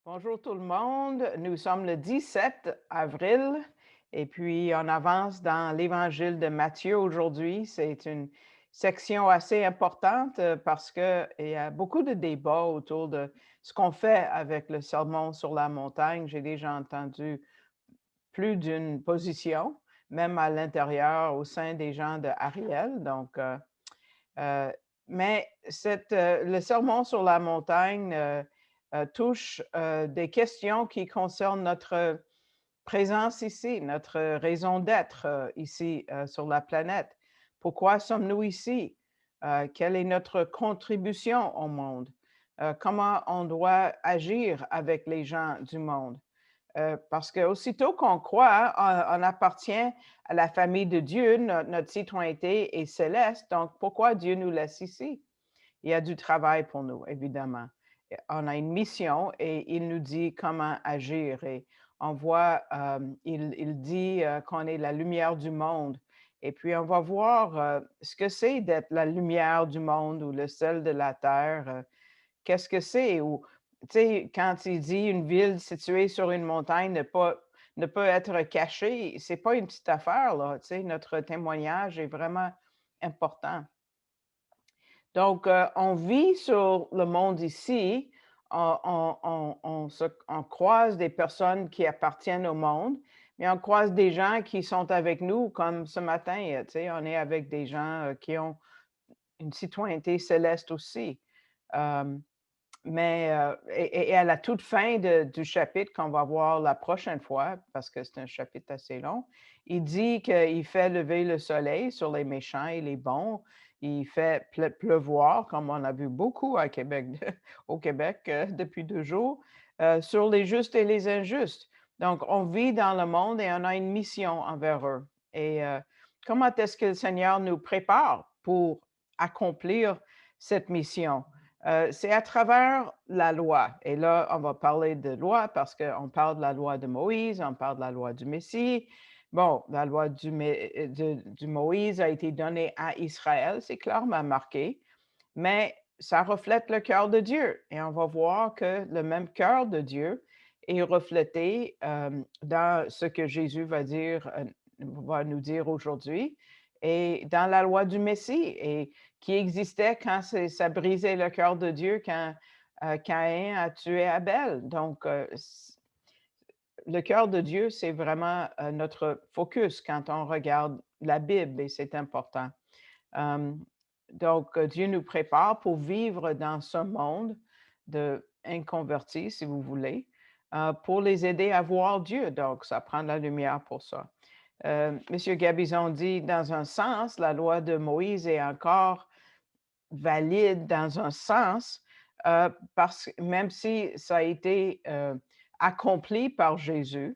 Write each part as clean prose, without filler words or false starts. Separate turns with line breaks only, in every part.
Bonjour tout le monde, nous sommes le 17 avril et puis on avance dans l'Évangile de Matthieu aujourd'hui. C'est une section assez importante parce qu'il y a beaucoup de débats autour de ce qu'on fait avec le sermon sur la montagne. J'ai déjà entendu plus d'une position, même à l'intérieur, au sein des gens de Ariel. Euh, mais le sermon sur la montagne touche des questions qui concernent notre présence ici, notre raison d'être ici sur la planète. Pourquoi sommes-nous ici? Quelle est notre contribution au monde? Comment on doit agir avec les gens du monde? Parce qu'aussitôt qu'on croit, on appartient à la famille de Dieu, notre citoyenneté est céleste, donc pourquoi Dieu nous laisse ici? Il y a du travail pour nous, évidemment. On a une mission et il nous dit comment agir. Et on voit, il dit qu'on est la lumière du monde. Et puis, on va voir ce que c'est d'être la lumière du monde ou le sel de la terre. Qu'est-ce que c'est? Ou, tu sais, quand il dit une ville située sur une montagne ne peut être cachée, c'est pas une petite affaire, là. Tu sais, notre témoignage est vraiment important. Donc, on vit sur le monde ici, on croise des personnes qui appartiennent au monde, mais on croise des gens qui sont avec nous, comme ce matin, tu sais, on est avec des gens qui ont une citoyenneté céleste aussi. Et à la toute fin du chapitre qu'on va voir la prochaine fois, parce que c'est un chapitre assez long, il dit qu'il fait lever le soleil sur les méchants et les bons. Il fait pleuvoir, comme on a vu beaucoup à Québec, au Québec depuis 2 jours, sur les justes et les injustes. Donc, on vit dans le monde et on a une mission envers eux. Et comment est-ce que le Seigneur nous prépare pour accomplir cette mission? C'est à travers la loi. Et là, on va parler de loi parce qu'on parle de la loi de Moïse, on parle de la loi du Messie. Bon, la loi du Moïse a été donnée à Israël, c'est clairement marqué, mais ça reflète le cœur de Dieu. Et on va voir que le même cœur de Dieu est reflété dans ce que Jésus va nous dire aujourd'hui et dans la loi du Messie. Et qui existait quand ça brisait le cœur de Dieu, quand Caïn a tué Abel. Donc, le cœur de Dieu, c'est vraiment notre focus quand on regarde la Bible et c'est important. Donc, Dieu nous prépare pour vivre dans ce monde d'inconvertis, si vous voulez, pour les aider à voir Dieu. Donc, ça prend de la lumière pour ça. Monsieur Gabizon dit, dans un sens, la loi de Moïse est encore valide dans un sens, parce que même si ça a été accompli par Jésus,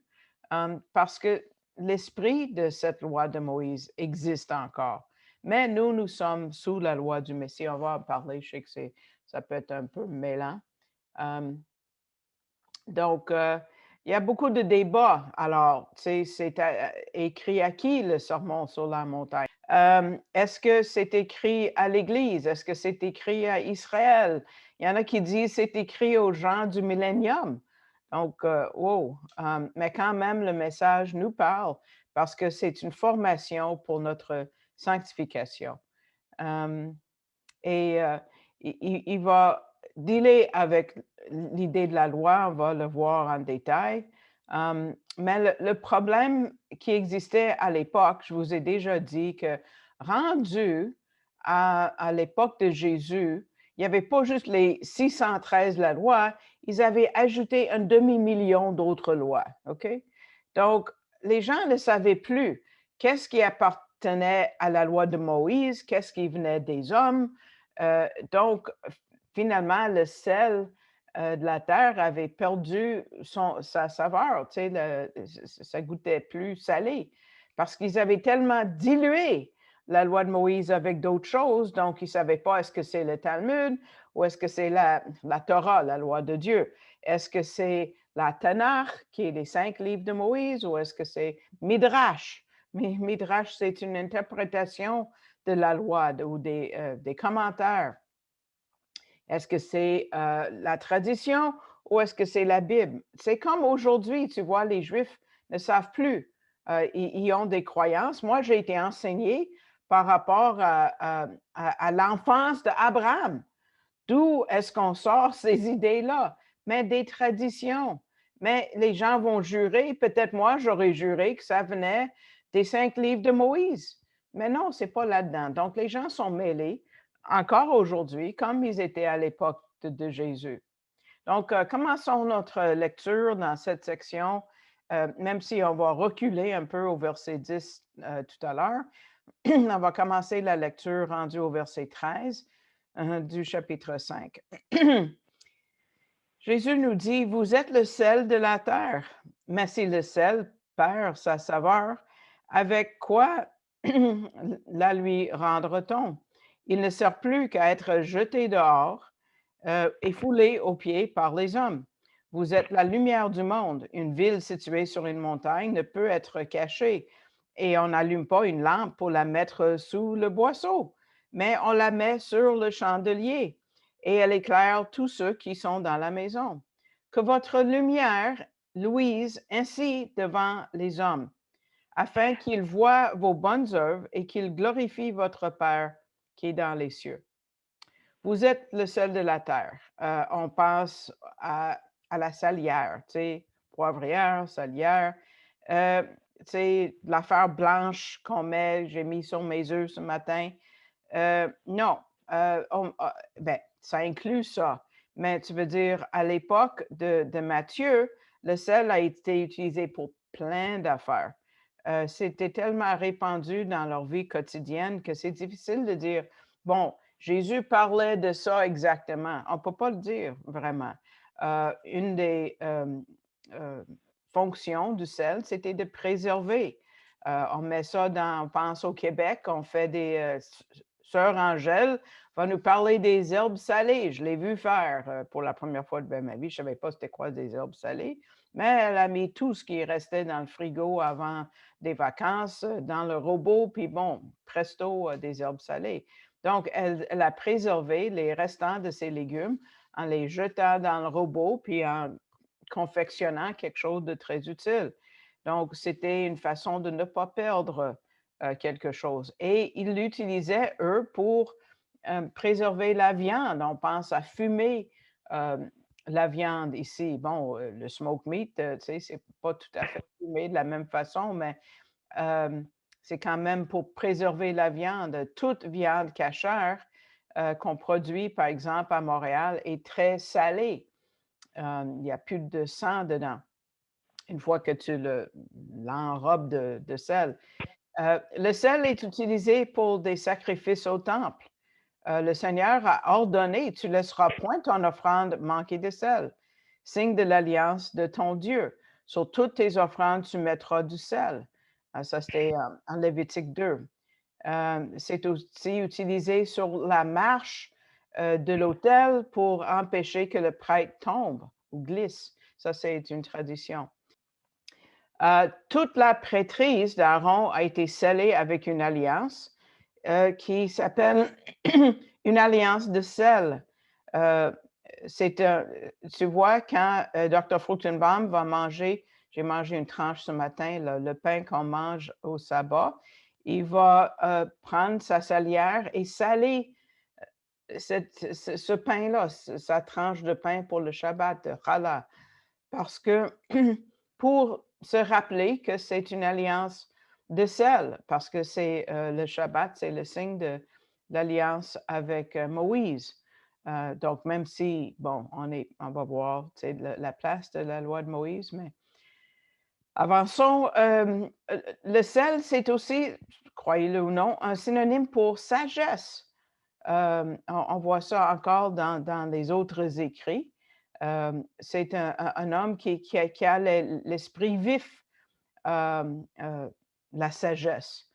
parce que l'esprit de cette loi de Moïse existe encore. Mais nous sommes sous la loi du Messie. On va en parler, je sais que ça peut être un peu mêlant. Donc, il y a beaucoup de débats. Alors, tu sais, c'est écrit à qui le sermon sur la montagne? Est-ce que c'est écrit à l'Église? Est-ce que c'est écrit à Israël? Il y en a qui disent c'est écrit aux gens du millénium. Donc, wow! Mais quand même, le message nous parle parce que c'est une formation pour notre sanctification. Hem, et il va dealer avec l'idée de la loi, on va le voir en détail. Mais le problème qui existait à l'époque, je vous ai déjà dit que rendu à l'époque de Jésus, il n'y avait pas juste les 613 la loi, ils avaient ajouté un demi-million d'autres lois, OK? Donc, les gens ne savaient plus qu'est-ce qui appartenait à la loi de Moïse, qu'est-ce qui venait des hommes. Donc, finalement, le sel de la terre avait perdu sa saveur, tu sais, ça goûtait plus salé, parce qu'ils avaient tellement dilué la loi de Moïse avec d'autres choses, donc ils ne savaient pas est-ce que c'est le Talmud ou est-ce que c'est la Torah, la loi de Dieu. Est-ce que c'est la Tanakh, qui est les 5 livres de Moïse, ou est-ce que c'est Midrash? Mais Midrash, c'est une interprétation de la loi ou des commentaires. Est-ce que c'est la tradition ou est-ce que c'est la Bible? C'est comme aujourd'hui, tu vois, les Juifs ne savent plus. Ils ont des croyances. Moi, j'ai été enseignée par rapport à l'enfance d'Abraham. D'où est-ce qu'on sort ces idées-là? Mais des traditions. Mais les gens vont jurer, peut-être moi, j'aurais juré que ça venait des 5 livres de Moïse. Mais non, c'est pas là-dedans. Donc, les gens sont mêlés encore aujourd'hui, comme ils étaient à l'époque de Jésus. Donc, commençons notre lecture dans cette section, même si on va reculer un peu au verset 10 tout à l'heure. On va commencer la lecture rendue au verset 13 du chapitre 5. Jésus nous dit, vous êtes le sel de la terre, mais si le sel perd sa saveur, avec quoi la lui rendra-t-on? Il ne sert plus qu'à être jeté dehors et foulé aux pieds par les hommes. Vous êtes la lumière du monde. Une ville située sur une montagne ne peut être cachée et on n'allume pas une lampe pour la mettre sous le boisseau, mais on la met sur le chandelier et elle éclaire tous ceux qui sont dans la maison. Que votre lumière luise ainsi devant les hommes, afin qu'ils voient vos bonnes œuvres et qu'ils glorifient votre Père qui est dans les cieux. Vous êtes le sel de la terre. On pense à la salière, tu sais, poivrière, salière. Tu sais, l'affaire blanche qu'on met, j'ai mis sur mes œufs ce matin. Non, ben, ça inclut ça. Mais tu veux dire, à l'époque de Matthieu, le sel a été utilisé pour plein d'affaires. C'était tellement répandu dans leur vie quotidienne que c'est difficile de dire, bon, Jésus parlait de ça exactement. On ne peut pas le dire vraiment. Une des fonctions du sel, c'était de préserver. On met ça dans, on pense au Québec, on fait des Sœur Angèle va nous parler des herbes salées. Je l'ai vu faire pour la première fois de ma vie. Je ne savais pas c'était quoi des herbes salées, mais elle a mis tout ce qui restait dans le frigo avant des vacances dans le robot, puis bon, presto, des herbes salées. Donc, elle a préservé les restants de ses légumes en les jetant dans le robot, puis en confectionnant quelque chose de très utile. Donc, c'était une façon de ne pas perdre quelque chose. Et ils l'utilisaient, eux, pour préserver la viande. On pense à fumer la viande ici. Bon, le smoke meat, tu sais, c'est pas tout à fait fumé de la même façon, mais c'est quand même pour préserver la viande. Toute viande cachère qu'on produit, par exemple, à Montréal, est très salée. Il n'y a plus de sang dedans une fois que tu l'enrobes de sel. Le sel est utilisé pour des sacrifices au temple. Le Seigneur a ordonné, tu ne laisseras point ton offrande manquer de sel, signe de l'alliance de ton Dieu. Sur toutes tes offrandes, tu mettras du sel. Ça, c'était en Lévitique 2. C'est aussi utilisé sur la marche de l'autel pour empêcher que le prêtre tombe ou glisse. Ça, c'est une tradition. Toute la prêtrise d'Aaron a été scellée avec une alliance qui s'appelle une alliance de sel. tu vois, quand Dr. Fruchtenbaum va manger, j'ai mangé une tranche ce matin, le pain qu'on mange au sabbat, il va prendre sa salière et saler ce pain-là, sa tranche de pain pour le Shabbat, challah, parce que pour se rappeler que c'est une alliance de sel, parce que c'est le Shabbat, c'est le signe de l'alliance avec Moïse. Donc, même si, bon, on va voir la place de la loi de Moïse, mais avançons. Le sel, c'est aussi, croyez-le ou non, un synonyme pour sagesse. On voit ça encore dans les autres écrits. C'est un homme qui a l'esprit vif, la sagesse.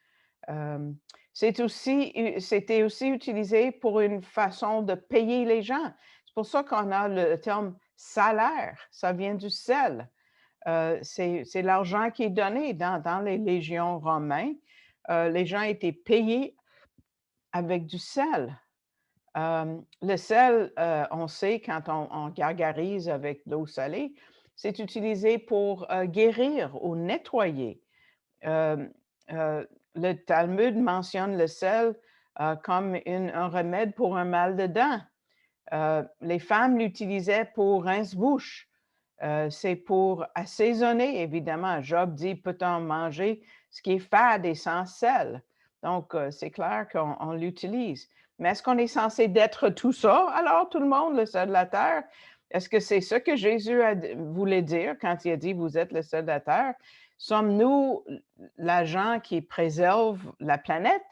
C'était aussi utilisé pour une façon de payer les gens. C'est pour ça qu'on a le terme salaire. Ça vient du sel. C'est l'argent qui est donné dans les légions romaines. Les gens étaient payés avec du sel. Le sel, on sait quand on gargarise avec de l'eau salée, c'est utilisé pour guérir ou nettoyer. Euh, euh, le Talmud mentionne le sel comme un remède pour un mal de dents. Les femmes l'utilisaient pour rince-bouche. C'est pour assaisonner, évidemment. Job dit, peut-on manger ce qui est fade et sans sel? Donc, c'est clair qu'on l'utilise. Mais est-ce qu'on est censé d'être tout ça, alors, tout le monde, le sel de la terre? Est-ce que c'est ce que Jésus voulait dire quand il a dit, vous êtes le sel de la terre? Sommes-nous l'agent qui préserve la planète?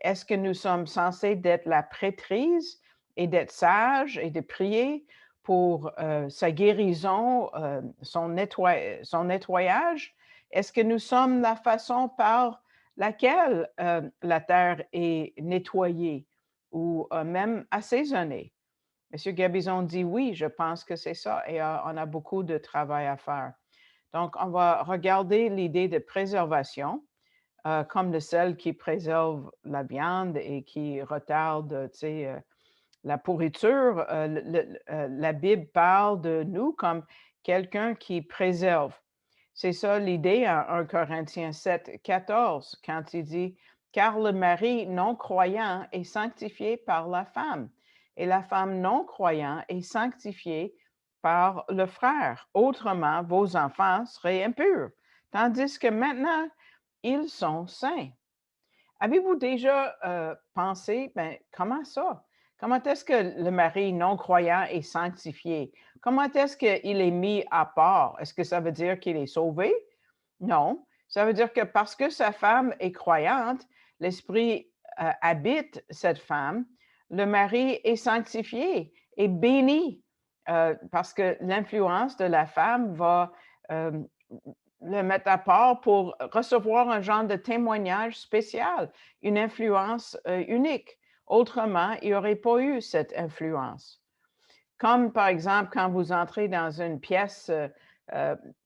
Est-ce que nous sommes censés d'être la prêtrise et d'être sages et de prier pour sa guérison, son nettoyage? Est-ce que nous sommes la façon par laquelle la terre est nettoyée ou même assaisonnée? Monsieur Gabizon dit oui, je pense que c'est ça et on a beaucoup de travail à faire. Donc, on va regarder l'idée de préservation comme de celle qui préserve la viande et qui retarde, la pourriture. La Bible parle de nous comme quelqu'un qui préserve. C'est ça l'idée en 1 Corinthiens 7, 14, quand il dit, car le mari non croyant est sanctifié par la femme, et la femme non croyant est sanctifiée par le frère. Autrement, vos enfants seraient impurs, tandis que maintenant, ils sont saints. Avez-vous déjà pensé, ben, comment ça? Comment est-ce que le mari non-croyant est sanctifié? Comment est-ce qu'il est mis à part? Est-ce que ça veut dire qu'il est sauvé? Non. Ça veut dire que parce que sa femme est croyante, l'Esprit habite cette femme, le mari est sanctifié et béni parce que l'influence de la femme va euh, le mettre à part pour recevoir un genre de témoignage spécial, une influence unique. Autrement, il n'y aurait pas eu cette influence. Comme par exemple, quand vous entrez dans une pièce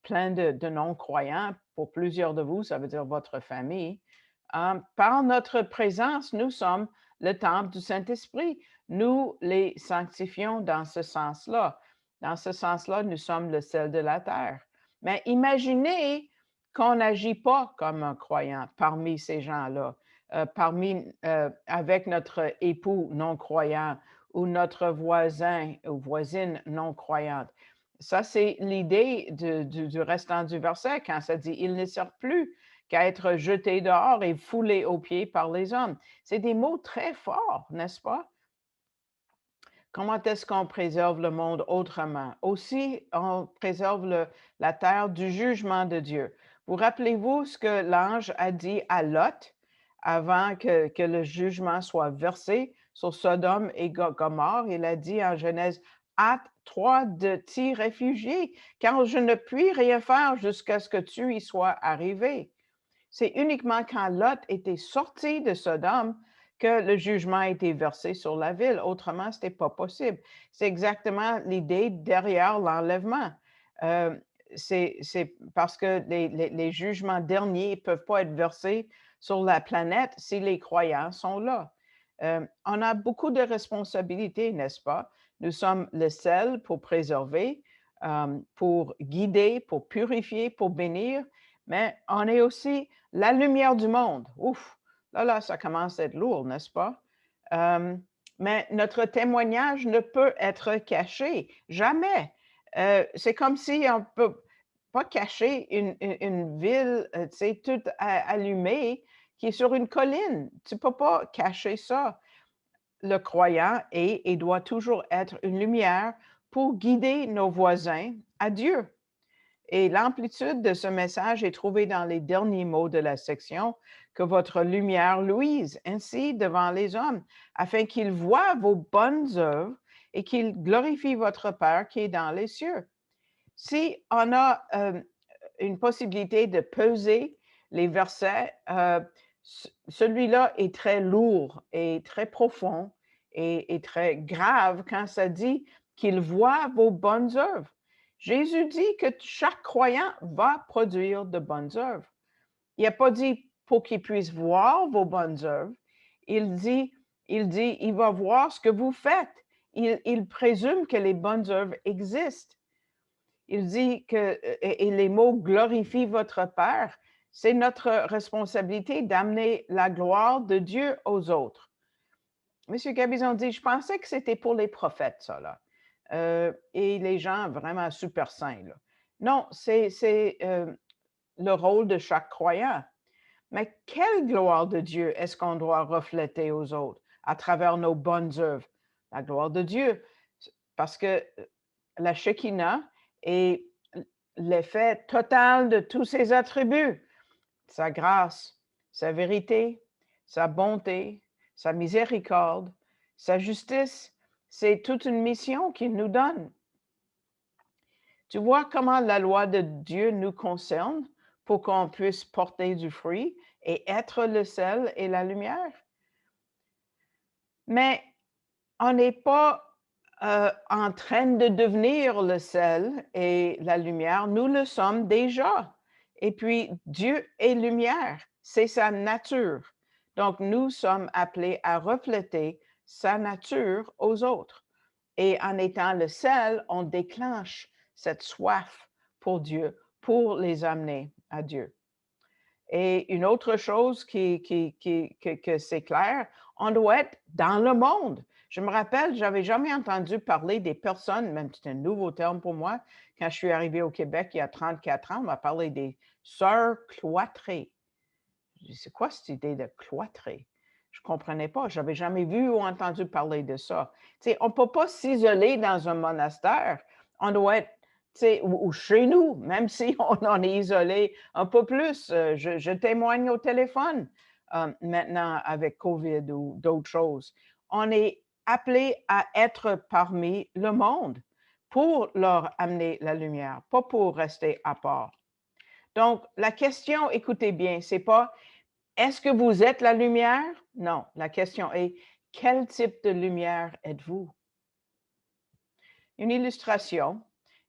pleine de non-croyants, pour plusieurs de vous, ça veut dire votre famille, par notre présence, nous sommes le temple du Saint-Esprit. Nous les sanctifions dans ce sens-là. Dans ce sens-là, nous sommes le sel de la terre. Mais imaginez qu'on n'agit pas comme un croyant parmi ces gens-là, avec notre époux non-croyant ou notre voisin ou voisine non-croyante. Ça, c'est l'idée du restant du verset quand ça dit « il ne sert plus qu'à être jeté dehors et foulé aux pieds par les hommes ». C'est des mots très forts, n'est-ce pas? Comment est-ce qu'on préserve le monde autrement? Aussi, on préserve la terre du jugement de Dieu. Vous rappelez-vous ce que l'ange a dit à Lot avant que le jugement soit versé sur Sodome et Gomorrhe? Il a dit en Genèse, hâte-toi de t'y réfugier, car je ne puis rien faire jusqu'à ce que tu y sois arrivé. C'est uniquement quand Lot était sorti de Sodome que le jugement a été versé sur la ville. Autrement, ce n'était pas possible. C'est exactement l'idée derrière l'enlèvement. C'est parce que les jugements derniers ne peuvent pas être versés sur la planète si les croyants sont là. On a beaucoup de responsabilités, n'est-ce pas? Nous sommes le sel pour préserver, pour guider, pour purifier, pour bénir, mais on est aussi la lumière du monde. Ouf, là, ça commence à être lourd, n'est-ce pas? Mais notre témoignage ne peut être caché, jamais. C'est comme si on ne peut pas cacher une ville, tu sais, toute allumée qui est sur une colline. Tu ne peux pas cacher ça. Le croyant est et doit toujours être une lumière pour guider nos voisins à Dieu. Et l'amplitude de ce message est trouvée dans les derniers mots de la section, que votre lumière luise ainsi devant les hommes, afin qu'ils voient vos bonnes œuvres et qu'ils glorifient votre Père qui est dans les cieux. Si on a une possibilité de peser les versets, celui-là est très lourd et très profond et très grave quand ça dit qu'il voit vos bonnes œuvres. Jésus dit que chaque croyant va produire de bonnes œuvres. Il n'a pas dit pour qu'il puisse voir vos bonnes œuvres. Il dit, il va voir ce que vous faites. Il présume que les bonnes œuvres existent. Il dit que, et les mots glorifient votre Père, c'est notre responsabilité d'amener la gloire de Dieu aux autres. Monsieur Gabizon dit, je pensais que c'était pour les prophètes, ça, là. Et les gens vraiment super saints, là. Non, c'est le rôle de chaque croyant. Mais quelle gloire de Dieu est-ce qu'on doit refléter aux autres à travers nos bonnes œuvres? La gloire de Dieu. Parce que la Shekinah est l'effet total de tous ses attributs, sa grâce, sa vérité, sa bonté, sa miséricorde, sa justice. C'est toute une mission qu'il nous donne. Tu vois comment la loi de Dieu nous concerne pour qu'on puisse porter du fruit et être le sel et la lumière? Mais on n'est pas en train de devenir le sel et la lumière, nous le sommes déjà. Et puis, Dieu est lumière, c'est sa nature. Donc, nous sommes appelés à refléter sa nature aux autres. Et en étant le sel, on déclenche cette soif pour Dieu, pour les amener à Dieu. Et une autre chose que c'est clair, on doit être dans le monde. Je me rappelle, je n'avais jamais entendu parler des personnes, même c'est un nouveau terme pour moi, quand je suis arrivée au Québec il y a 34 ans, on m'a parlé des sœurs cloîtrées. Je dis, c'est quoi cette idée de cloîtré? Je ne comprenais pas, je n'avais jamais vu ou entendu parler de ça. Tu sais, on ne peut pas s'isoler dans un monastère, on doit être ou chez nous, même si on en est isolé un peu plus. Je témoigne au téléphone maintenant avec COVID ou d'autres choses. On est appelé à être parmi le monde pour leur amener la lumière, pas pour rester à part. Donc, la question, écoutez bien, c'est pas est-ce que vous êtes la lumière? Non, la question est quel type de lumière êtes-vous? Une illustration,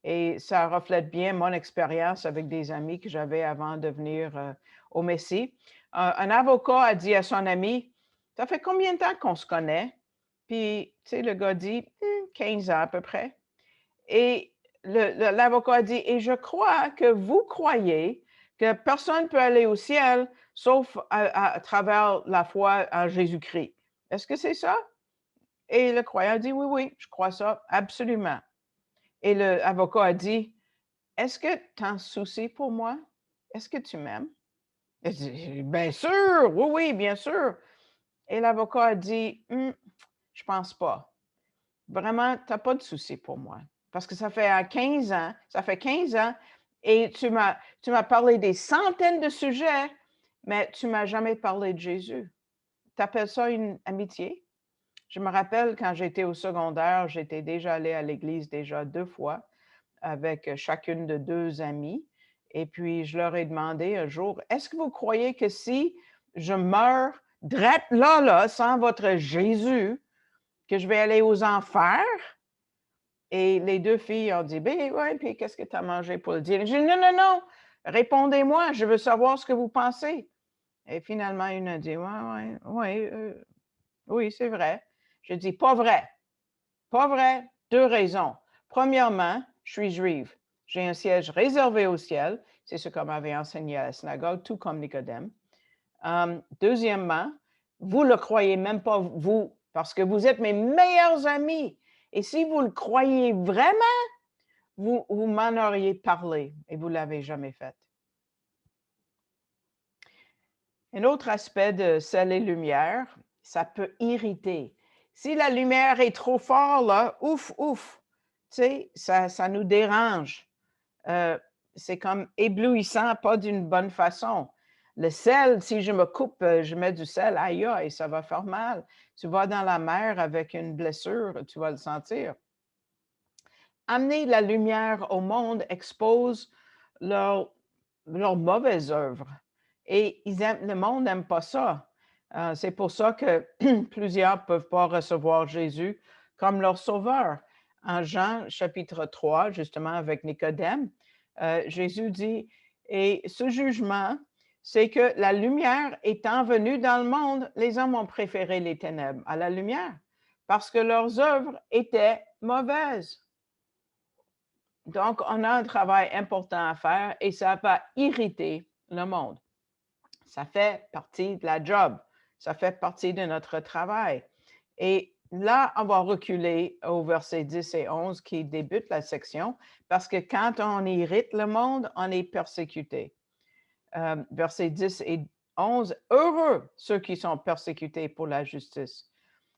et ça reflète bien mon expérience avec des amis que j'avais avant de venir au Messie. Un avocat a dit à son ami, ça fait combien de temps qu'on se connaît? Puis, tu sais, le gars dit, 15 ans à peu près. Et l'avocat a dit, et je crois que vous croyez que personne ne peut aller au ciel sauf à travers la foi en Jésus-Christ. Est-ce que c'est ça? Et le croyant a dit, oui, oui, je crois ça, absolument. Et l'avocat a dit, est-ce que tu en soucies pour moi? Est-ce que tu m'aimes? Il dit, bien sûr, oui, oui, bien sûr. Et l'avocat a dit, je pense pas. Vraiment, tu n'as pas de souci pour moi. Parce que ça fait 15 ans, et tu m'as parlé des centaines de sujets, mais tu m'as jamais parlé de Jésus. Tu appelles ça une amitié? Je me rappelle quand j'étais au secondaire, j'étais déjà allée à l'église déjà 2 fois avec chacune de 2 amies. Et puis, je leur ai demandé un jour, est-ce que vous croyez que si je meurs drette là, sans votre Jésus, que je vais aller aux enfers? Et les 2 filles ont dit, ben ouais, puis qu'est-ce que tu as mangé pour le dîner? J'ai dit, non, non, non, répondez-moi, je veux savoir ce que vous pensez. Et finalement, une a dit, ouais, oui, c'est vrai. Je dis, pas vrai, pas vrai. 2 raisons. Premièrement, je suis juive. J'ai un siège réservé au ciel. C'est ce qu'on m'avait enseigné à la synagogue, tout comme Nicodème. Deuxièmement, vous ne le croyez même pas, vous, parce que vous êtes mes meilleurs amis. Et si vous le croyez vraiment, vous m'en auriez parlé et vous ne l'avez jamais fait. Un autre aspect de sel et lumière, ça peut irriter. Si la lumière est trop forte, là, ouf, ouf, tu sais, ça nous dérange. C'est comme éblouissant, pas d'une bonne façon. Le sel, si je me coupe, je mets du sel, aïe, aïe, ça va faire mal. Tu vas dans la mer avec une blessure, tu vas le sentir. Amener la lumière au monde expose leurs mauvaises œuvres. Et le monde n'aime pas ça. C'est pour ça que plusieurs ne peuvent pas recevoir Jésus comme leur sauveur. En Jean chapitre 3, justement avec Nicodème, Jésus dit, et ce jugement, c'est que la lumière étant venue dans le monde, les hommes ont préféré les ténèbres à la lumière parce que leurs œuvres étaient mauvaises. Donc, on a un travail important à faire et ça va irriter le monde. Ça fait partie de la job. Ça fait partie de notre travail. Et là, on va reculer au verset 10 et 11 qui débute la section parce que quand on irrite le monde, on est persécuté. Versets 10 et 11, heureux ceux qui sont persécutés pour la justice,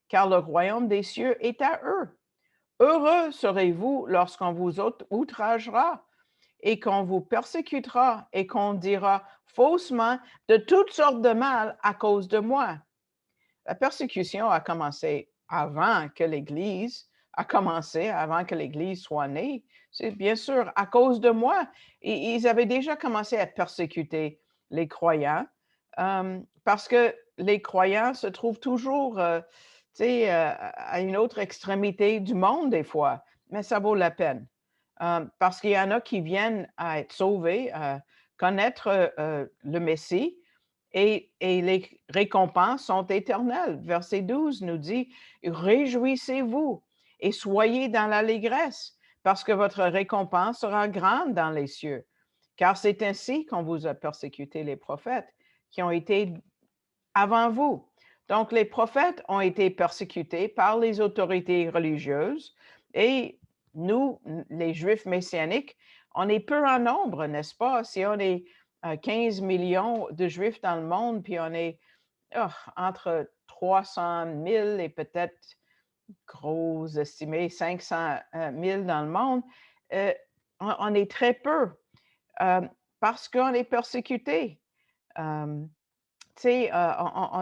car le royaume des cieux est à eux. Heureux serez-vous lorsqu'on vous outragera et qu'on vous persécutera et qu'on dira faussement de toutes sortes de mal à cause de moi. La persécution a commencé avant que l'Église soit née. C'est bien sûr à cause de moi. Et ils avaient déjà commencé à persécuter les croyants parce que les croyants se trouvent toujours à une autre extrémité du monde des fois, mais ça vaut la peine. Parce qu'il y en a qui viennent à être sauvés, à connaître le Messie, et les récompenses sont éternelles. Verset 12 nous dit, réjouissez-vous et soyez dans l'allégresse, parce que votre récompense sera grande dans les cieux. Car c'est ainsi qu'on vous a persécuté les prophètes qui ont été avant vous. Donc, les prophètes ont été persécutés par les autorités religieuses et nous, les Juifs messianiques, on est peu en nombre, n'est-ce pas? Si on est 15 millions de Juifs dans le monde, puis on est entre 300 000 et peut-être, gros estimé, 500 000 dans le monde, on est très peu parce qu'on est persécuté. On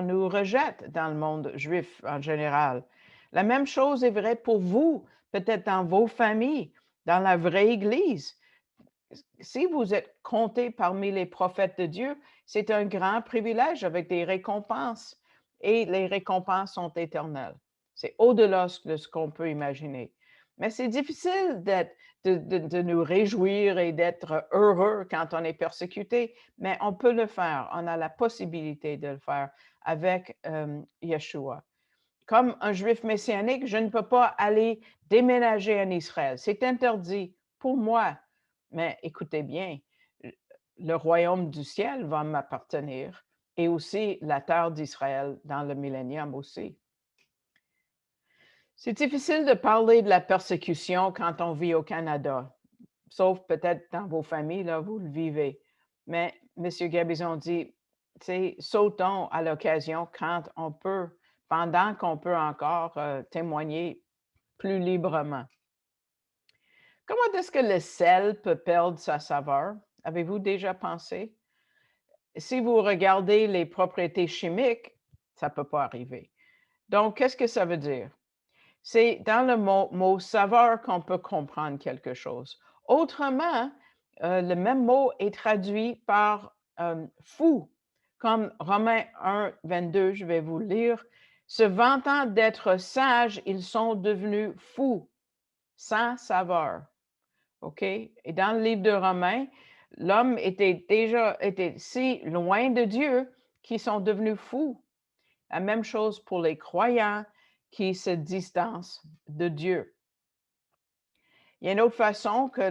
nous rejette dans le monde juif en général. La même chose est vraie pour vous, peut-être dans vos familles, dans la vraie Église. Si vous êtes compté parmi les prophètes de Dieu, c'est un grand privilège avec des récompenses. Et les récompenses sont éternelles. C'est au-delà de ce qu'on peut imaginer. Mais c'est difficile de nous réjouir et d'être heureux quand on est persécuté, mais on peut le faire. On a la possibilité de le faire avec Yeshua. Comme un juif messianique, je ne peux pas aller déménager en Israël. C'est interdit pour moi. Mais écoutez bien, le royaume du ciel va m'appartenir et aussi la terre d'Israël dans le millénium aussi. C'est difficile de parler de la persécution quand on vit au Canada, sauf peut-être dans vos familles, là, vous le vivez. Mais M. Gabizon dit, sautons à l'occasion quand on peut, pendant qu'on peut encore témoigner plus librement. Comment est-ce que le sel peut perdre sa saveur? Avez-vous déjà pensé? Si vous regardez les propriétés chimiques, ça ne peut pas arriver. Donc, qu'est-ce que ça veut dire? C'est dans le mot saveur qu'on peut comprendre quelque chose. Autrement, le même mot est traduit par fou, comme Romains 1, 22, je vais vous le lire. Se vantant d'être sages, ils sont devenus fous, sans saveur. OK? Et dans le livre de Romains, l'homme était si loin de Dieu qu'ils sont devenus fous. La même chose pour les croyants qui se distancent de Dieu. Il y a une autre façon que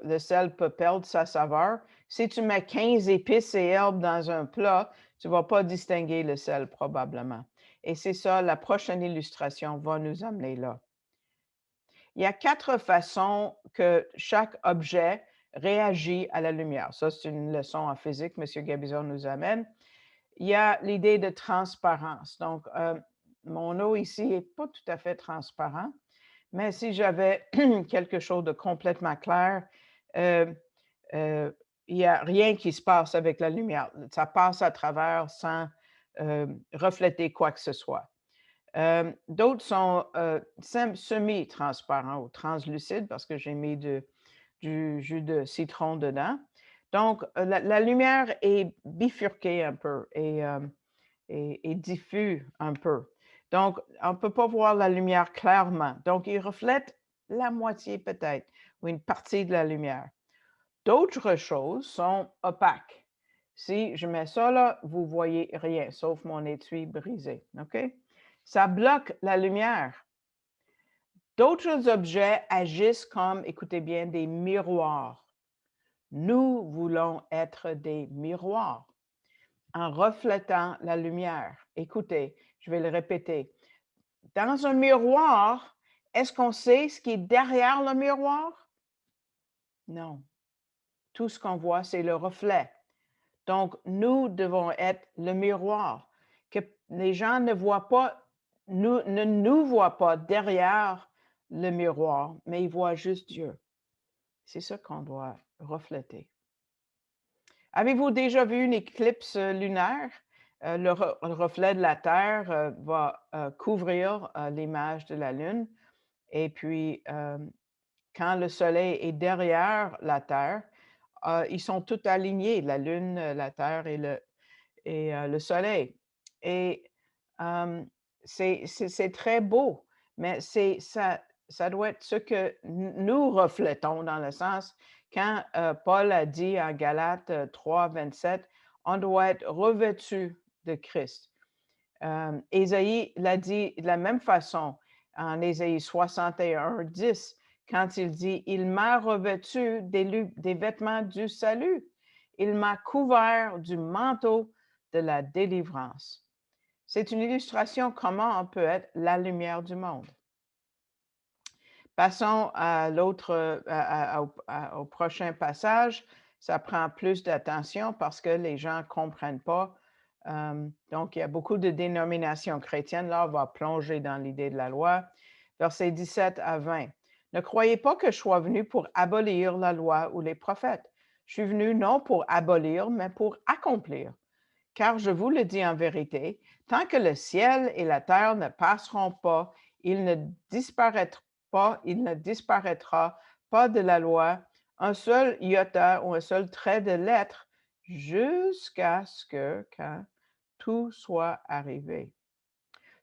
le sel peut perdre sa saveur. Si tu mets 15 épices et herbes dans un plat, tu ne vas pas distinguer le sel probablement. Et c'est ça, la prochaine illustration va nous amener là. Il y a 4 façons que chaque objet réagit à la lumière. Ça, c'est une leçon en physique, M. Gabizon nous amène. Il y a l'idée de transparence. Donc, mon eau ici n'est pas tout à fait transparent, mais si j'avais quelque chose de complètement clair, il n'y a rien qui se passe avec la lumière. Ça passe à travers sans refléter quoi que ce soit. D'autres sont semi-transparents ou translucides parce que j'ai mis du jus de citron dedans. Donc, la lumière est bifurquée un peu et diffuse un peu. Donc, on ne peut pas voir la lumière clairement. Donc, il reflète la moitié peut-être ou une partie de la lumière. D'autres choses sont opaques. Si je mets ça là, vous ne voyez rien, sauf mon étui brisé. OK? Ça bloque la lumière. D'autres objets agissent comme, écoutez bien, des miroirs. Nous voulons être des miroirs en reflétant la lumière. Écoutez, je vais le répéter. Dans un miroir, est-ce qu'on sait ce qui est derrière le miroir? Non. Tout ce qu'on voit, c'est le reflet. Donc, nous devons être le miroir, que les gens ne voient pas, ne nous voient pas derrière le miroir, mais ils voient juste Dieu. C'est ça qu'on doit refléter. Avez-vous déjà vu une éclipse lunaire? Le reflet de la Terre va couvrir l'image de la Lune. Et puis, quand le Soleil est derrière la Terre, ils sont tous alignés, la Lune, la Terre et le Soleil. Et c'est très beau, mais ça doit être ce que nous reflétons dans le sens, quand Paul a dit en Galates 3, 27, on doit être revêtu de Christ. Ésaïe l'a dit de la même façon en Ésaïe 61, 10, quand il dit, il m'a revêtu des vêtements du salut. Il m'a couvert du manteau de la délivrance. C'est une illustration comment on peut être la lumière du monde. Passons à l'autre, au prochain passage. Ça prend plus d'attention parce que les gens ne comprennent pas. Donc, il y a beaucoup de dénominations chrétiennes. Là, on va plonger dans l'idée de la loi. Versets 17 à 20. Ne croyez pas que je sois venu pour abolir la loi ou les prophètes. Je suis venu non pour abolir, mais pour accomplir. Car je vous le dis en vérité, tant que le ciel et la terre ne passeront pas, il ne disparaîtra pas de la loi un seul iota ou un seul trait de lettre jusqu'à ce que, quand tout soit arrivé.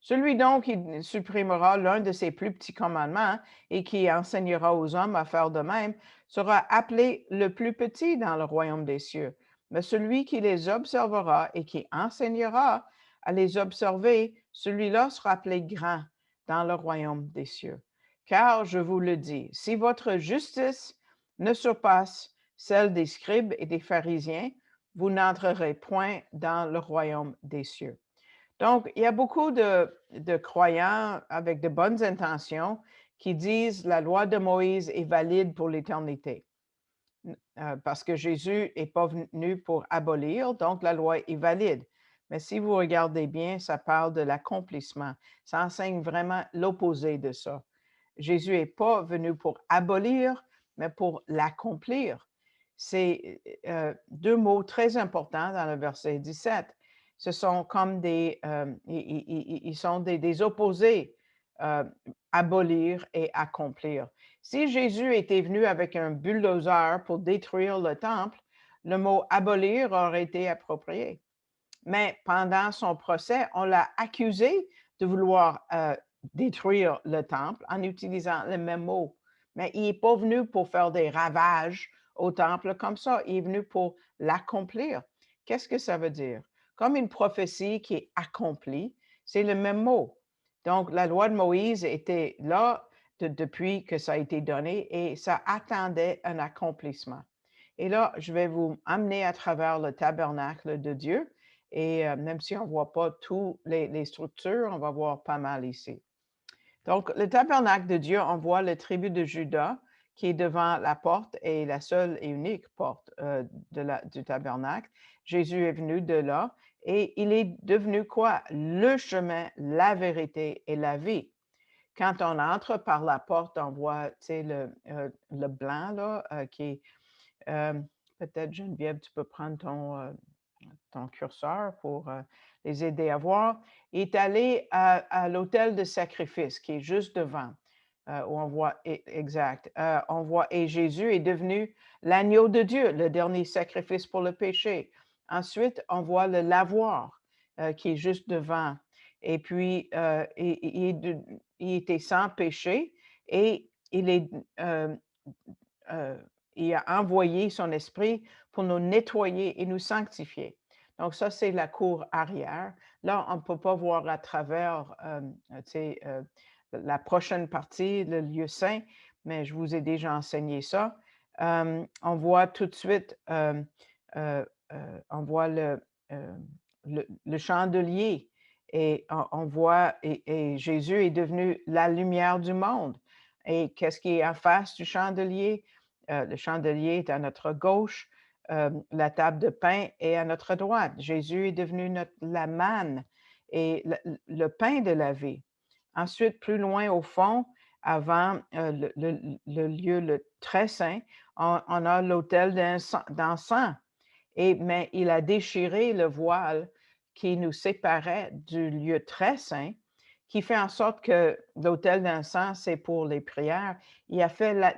Celui donc qui supprimera l'un de ces plus petits commandements et qui enseignera aux hommes à faire de même sera appelé le plus petit dans le royaume des cieux. Mais celui qui les observera et qui enseignera à les observer, celui-là sera appelé grand dans le royaume des cieux. Car je vous le dis, si votre justice ne surpasse celle des scribes et des pharisiens, vous n'entrerez point dans le royaume des cieux. Donc, il y a beaucoup de croyants avec de bonnes intentions qui disent la loi de Moïse est valide pour l'éternité. Parce que Jésus n'est pas venu pour abolir, donc la loi est valide. Mais si vous regardez bien, ça parle de l'accomplissement. Ça enseigne vraiment l'opposé de ça. Jésus n'est pas venu pour abolir, mais pour l'accomplir. C'est deux mots très importants dans le verset 17. Ce sont comme ils sont des opposés, abolir et accomplir. Si Jésus était venu avec un bulldozer pour détruire le temple, le mot abolir aurait été approprié. Mais pendant son procès, on l'a accusé de vouloir détruire le temple en utilisant le même mot. Mais il n'est pas venu pour faire des ravages au temple comme ça. Il est venu pour l'accomplir. Qu'est-ce que ça veut dire? Comme une prophétie qui est accomplie, c'est le même mot. Donc, la loi de Moïse était là depuis que ça a été donné et ça attendait un accomplissement. Et là, je vais vous amener à travers le tabernacle de Dieu et même si on ne voit pas toutes les structures, on va voir pas mal ici. Donc, le tabernacle de Dieu, on voit le tribu de Juda qui est devant la porte et la seule et unique porte du tabernacle. Jésus est venu de là et il est devenu quoi? Le chemin, la vérité et la vie. Quand on entre par la porte, on voit le blanc là, qui est peut-être Geneviève, tu peux prendre ton curseur pour les aider à voir. Il est allé à l'autel de sacrifice qui est juste devant, où on voit, exact, on voit, et Jésus est devenu l'agneau de Dieu, le dernier sacrifice pour le péché. Ensuite, on voit le lavoir qui est juste devant. Et puis, il était sans péché et euh, il a envoyé son esprit pour nous nettoyer et nous sanctifier. Donc, ça, c'est la cour arrière. Là, on ne peut pas voir à travers la prochaine partie, le lieu saint, mais je vous ai déjà enseigné ça. On voit tout de suite, on voit le chandelier et on voit, et Jésus est devenu la lumière du monde. Et qu'est-ce qui est en face du chandelier? Le chandelier est à notre gauche, la table de pain est à notre droite. Jésus est devenu la manne et le pain de la vie. Ensuite, plus loin au fond, avant le lieu le très saint, on a l'autel d'encens. Mais il a déchiré le voile qui nous séparait du lieu très saint, qui fait en sorte que l'autel d'encens, c'est pour les prières. Il a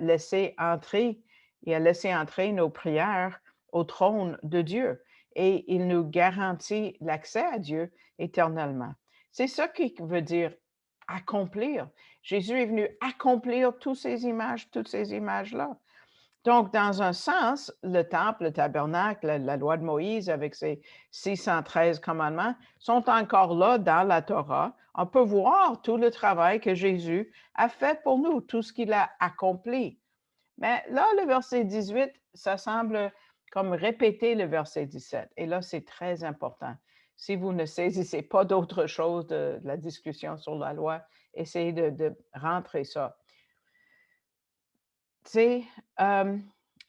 laissé entrer nos prières au trône de Dieu et il nous garantit l'accès à Dieu éternellement. C'est ça qui veut dire accomplir. Jésus est venu accomplir toutes ces images-là. Donc, dans un sens, le temple, le tabernacle, la loi de Moïse avec ses 613 commandements sont encore là dans la Torah. On peut voir tout le travail que Jésus a fait pour nous, tout ce qu'il a accompli. Mais là, le verset 18, ça semble comme répéter le verset 17. Et là, c'est très important. Si vous ne saisissez pas d'autre chose de la discussion sur la loi, essayez de rentrer ça. Tu sais,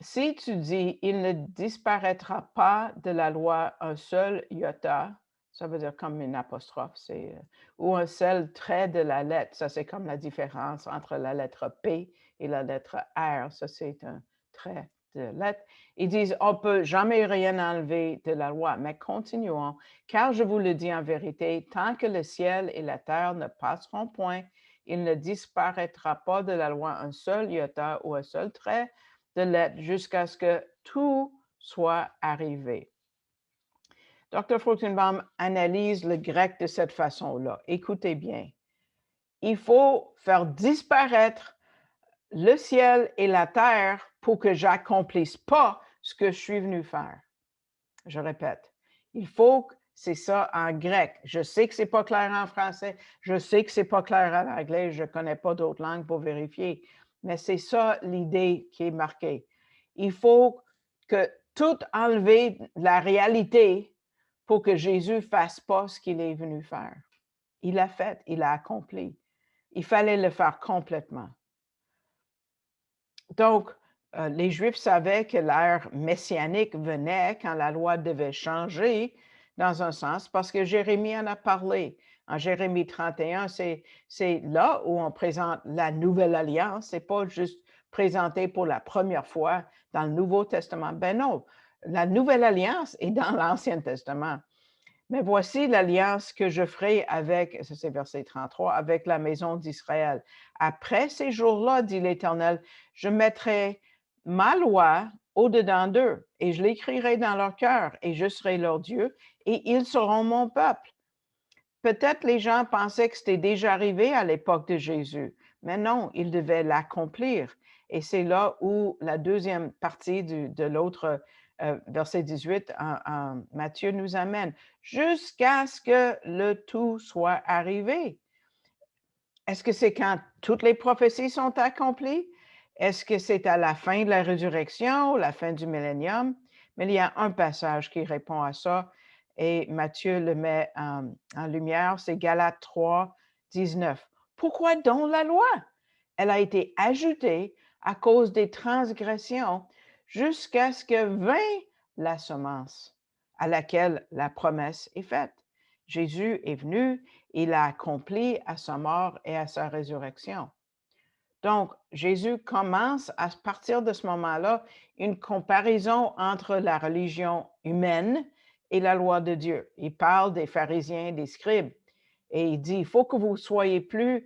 si tu dis: «Il ne disparaîtra pas de la loi un seul iota», ça veut dire comme une apostrophe, ou un seul trait de la lettre, ça c'est comme la différence entre la lettre P et la lettre R, ça c'est un trait de lettre. Ils disent: «On peut jamais rien enlever de la loi», mais continuons. «Car je vous le dis en vérité, tant que le ciel et la terre ne passeront point, il ne disparaîtra pas de la loi un seul iota ou un seul trait de lettre jusqu'à ce que tout soit arrivé.» Dr. Fruchtenbaum analyse le grec de cette façon-là. Écoutez bien. Il faut faire disparaître le ciel et la terre pour que j'accomplisse pas ce que je suis venu faire. Je répète. C'est ça en grec. Je sais que c'est pas clair en français. Je sais que c'est pas clair en anglais. Je connais pas d'autres langues pour vérifier. Mais c'est ça l'idée qui est marquée. Il faut que tout enlever la réalité pour que Jésus fasse pas ce qu'il est venu faire. Il l'a fait, il l'a accompli. Il fallait le faire complètement. Donc, les Juifs savaient que l'ère messianique venait quand la loi devait changer dans un sens, parce que Jérémie en a parlé. En Jérémie 31, c'est là où on présente la nouvelle alliance. Ce n'est pas juste présenté pour la première fois dans le Nouveau Testament. Ben non, la nouvelle alliance est dans l'Ancien Testament. Mais voici l'alliance que je ferai avec, ça c'est verset 33, avec la maison d'Israël. Après ces jours-là, dit l'Éternel, je mettrai ma loi au-dedans d'eux et je l'écrirai dans leur cœur et je serai leur Dieu et ils seront mon peuple. Peut-être les gens pensaient que c'était déjà arrivé à l'époque de Jésus, mais non, ils devaient l'accomplir. Et c'est là où la deuxième partie de l'autre verset 18 en Matthieu nous amène, jusqu'à ce que le tout soit arrivé. Est-ce que c'est quand toutes les prophéties sont accomplies? Est-ce que c'est à la fin de la résurrection ou la fin du millénium? Mais il y a un passage qui répond à ça et Matthieu le met en lumière, c'est Galates 3, 19. Pourquoi donc la loi? Elle a été ajoutée à cause des transgressions jusqu'à ce que vint la semence à laquelle la promesse est faite. Jésus est venu, il a accompli à sa mort et à sa résurrection. Donc, Jésus commence à partir de ce moment-là une comparaison entre la religion humaine et la loi de Dieu. Il parle des pharisiens, des scribes, et il dit, il faut que vous soyez plus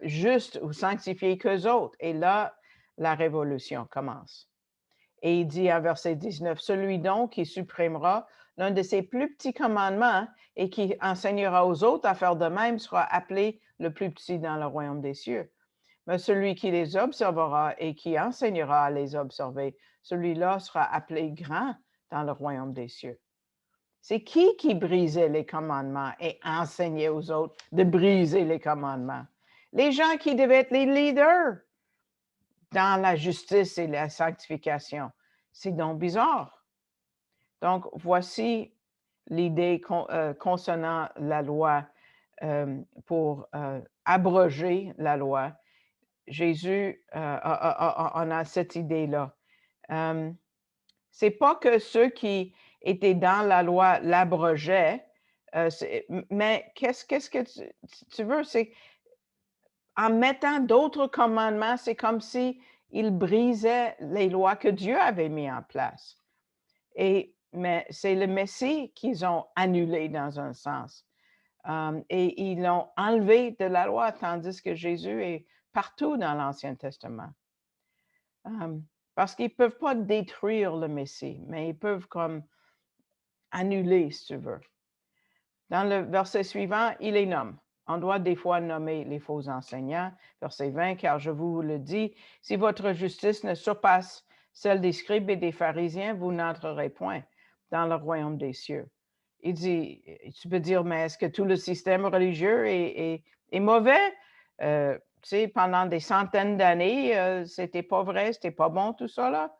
justes ou sanctifiés qu'eux autres. Et là, la révolution commence. Et il dit à verset 19, celui donc qui supprimera l'un de ses plus petits commandements et qui enseignera aux autres à faire de même sera appelé le plus petit dans le royaume des cieux. Mais celui qui les observera et qui enseignera à les observer, celui-là sera appelé grand dans le royaume des cieux. C'est qui brisait les commandements et enseignait aux autres de briser les commandements? Les gens qui devaient être les leaders dans la justice et la sanctification. C'est donc bizarre. Donc, voici l'idée concernant la loi pour abroger la loi. Jésus on a cette idée-là. C'est pas que ceux qui étaient dans la loi l'abrogeaient, mais qu'est-ce que tu veux? C'est en mettant d'autres commandements, c'est comme si ils brisaient les lois que Dieu avait mis en place. Mais c'est le Messie qu'ils ont annulé dans un sens. Et ils l'ont enlevé de la loi, tandis que Jésus est partout dans l'Ancien Testament. Parce qu'ils ne peuvent pas détruire le Messie, mais ils peuvent comme annuler, si tu veux. Dans le verset suivant, il les nomme. On doit des fois nommer les faux enseignants. Verset 20, car je vous le dis, si votre justice ne surpasse celle des scribes et des pharisiens, vous n'entrerez point dans le royaume des cieux. Il dit, tu peux dire, mais est-ce que tout le système religieux est mauvais? Tu sais, pendant des centaines d'années, c'était pas vrai, c'était pas bon tout ça là.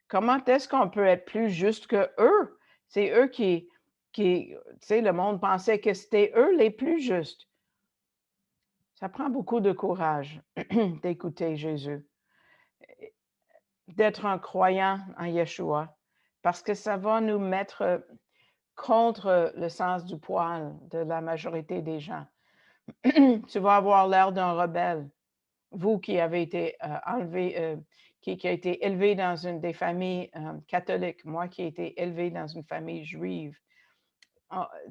Comment est-ce qu'on peut être plus juste que eux? C'est eux qui, tu sais, le monde pensait que c'était eux les plus justes. Ça prend beaucoup de courage d'écouter Jésus, d'être un croyant en Yeshua, parce que ça va nous mettre contre le sens du poil de la majorité des gens. Tu vas avoir l'air d'un rebelle. Vous qui avez été enlevé, qui a été élevé dans une des familles catholiques, moi qui ai été élevé dans une famille juive.